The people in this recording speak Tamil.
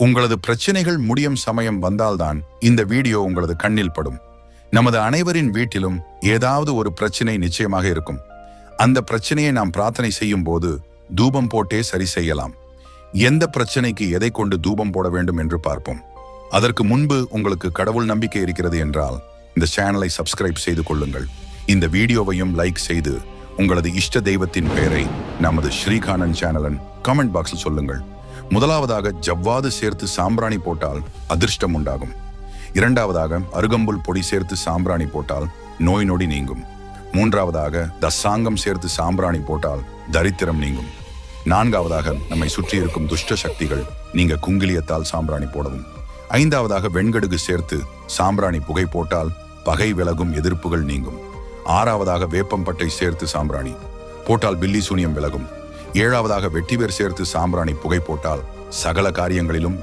உங்களது பிரச்சனைகள் முடியும் சமயம் வந்தால்தான் இந்த வீடியோ உங்களது கண்ணில் படும். நமது அனைவரின் வீட்டிலும் ஏதாவது ஒரு பிரச்சனை நிச்சயமாக இருக்கும். அந்த பிரச்சனையை நாம் பிரார்த்தனை செய்யும் போது தூபம் போட்டே சரி செய்யலாம். எந்த பிரச்சனைக்கு எதை கொண்டு தூபம் போட வேண்டும் என்று பார்ப்போம். அதற்கு முன்பு உங்களுக்கு கடவுள் நம்பிக்கை இருக்கிறது என்றால் இந்த சேனலை சப்ஸ்கிரைப் செய்து கொள்ளுங்கள். இந்த வீடியோவையும் லைக் செய்து உங்களது இஷ்ட தெய்வத்தின் பெயரை நமது ஸ்ரீகானன் சேனலன் கமெண்ட் பாக்ஸில் சொல்லுங்கள். முதலாவதாக ஜவ்வாது சேர்த்து சாம்பிராணி போட்டால் அதிர்ஷ்டம் உண்டாகும். இரண்டாவதாக அருகம்புல் பொடி சேர்த்து சாம்பிராணி போட்டால் நோய் நொடி நீங்கும். மூன்றாவதாக தசாங்கம் சேர்த்து சாம்பிராணி போட்டால் தரித்திரம் நீங்கும். நான்காவதாக நம்மை சுற்றி இருக்கும் துஷ்ட சக்திகள் நீங்க குங்கிலியத்தால் சாம்பிராணி போடவும். ஐந்தாவதாக வெண்கடுகு சேர்த்து சாம்பிராணி புகை போட்டால் பகை விலகும், எதிர்ப்புகள் நீங்கும். ஆறாவதாக வேப்பம்பட்டை சேர்த்து சாம்பிராணி போட்டால் பில்லி சூனியம் விலகும். ஏழாவதாக வெட்டிவேர் சேர்த்து சாம்பிராணி புகை போட்டால் சகல காரியங்களிலும்